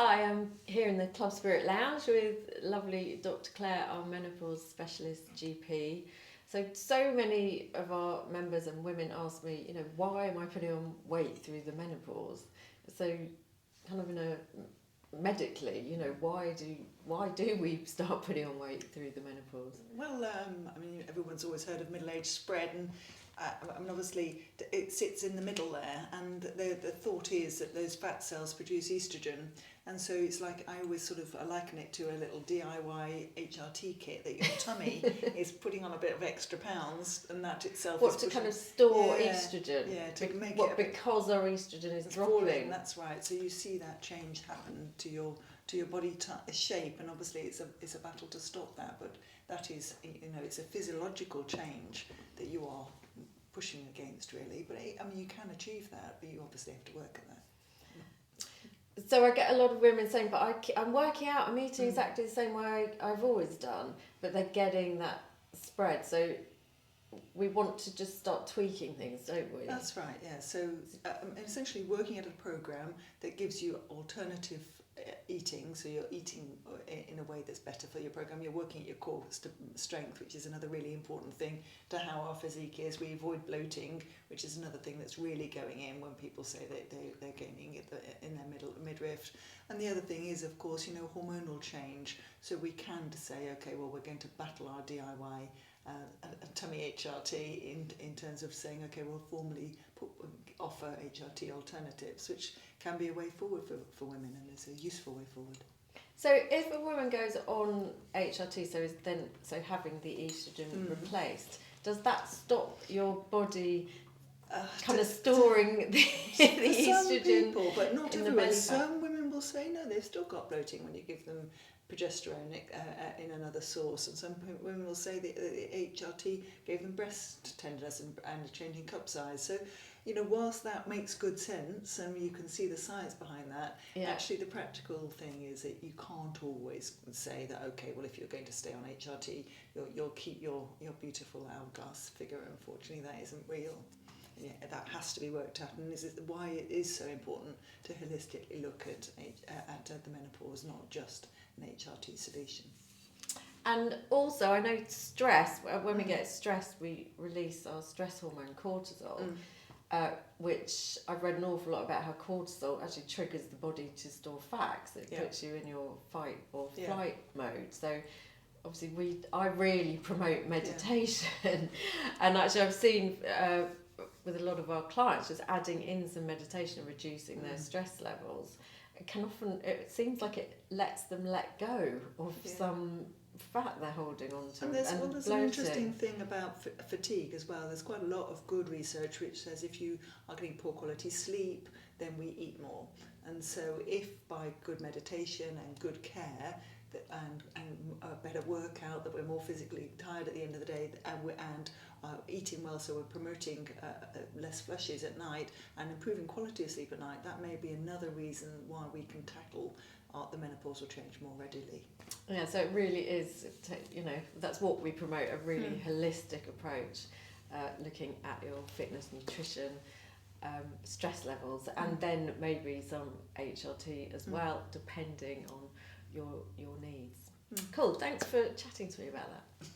Hi, I'm here in the Club Spirit Lounge with lovely Dr. Clare, our menopause specialist GP. So many of our members and women ask me, why am I putting on weight through the menopause? So, kind of in a medically, why do we start putting on weight through the menopause? Well, everyone's always heard of middle-age spread, and obviously it sits in the middle there, and the thought is that those fat cells produce estrogen, and so it's like I always I liken it to a little DIY HRT kit that your tummy is putting on a bit of extra pounds, and that itself is to kind of store estrogen? Yeah, to make it because our estrogen is dropping. Falling, that's right. So you see that change happen to your body shape, and obviously it's a battle to stop that, but that is, it's a physiological change that you are pushing against, really. But you can achieve that, but you obviously have to work at that. So I get a lot of women saying, but I'm working out, I'm eating exactly the same way I've always done, but they're getting that spread. So we want to just start tweaking things, don't we? That's right, yeah. So essentially working at a program that gives you alternative eating, so you're eating in a way that's better for your program. You're working at your core strength, which is another really important thing to how our physique is. We avoid bloating, which is another thing that's really going in when people say that they're gaining in their midriff. And the other thing is, of course, hormonal change. So we can say, okay, well, we're going to battle our DIY a tummy HRT in terms of saying, okay, we'll formally offer HRT alternatives, which can be a way forward for women, and it's a useful way forward. So if a woman goes on HRT, so having the estrogen replaced, does that stop your body kind of storing the estrogen? Some people, but not everyone. Some Some women will say no, they've still got bloating when you give them progesterone in another source, and some women will say that the HRT gave them breast tenderness and a change in cup size. So, whilst that makes good sense, and you can see the science behind that, actually the practical thing is that you can't always say that, okay, well, if you're going to stay on HRT, you'll keep your beautiful hourglass figure. Unfortunately, that isn't real. Yeah, that has to be worked out, and this is why it is so important to holistically look at the menopause, not just an HRT solution. And also, I know stress, when we get stressed, we release our stress hormone cortisol, which I've read an awful lot about how cortisol actually triggers the body to store fat. It puts you in your fight or flight mode. So obviously I really promote meditation, and actually I've seen with a lot of our clients just adding in some meditation and reducing their stress levels. It seems like it lets them let go of some fat they're holding on to. And there's an interesting thing about fatigue as well. There's quite a lot of good research which says if you are getting poor quality sleep, then we eat more. And so if by good meditation and good care and a better workout, that we're more physically tired at the end of the day, and eating well, so we're promoting less flushes at night and improving quality of sleep at night, that may be another reason why we can tackle the menopausal change more readily. Yeah, so it really is, that's what we promote, a really holistic approach, looking at your fitness, nutrition, stress levels, and then maybe some HRT as well, depending on your needs. Cool, thanks for chatting to me about that.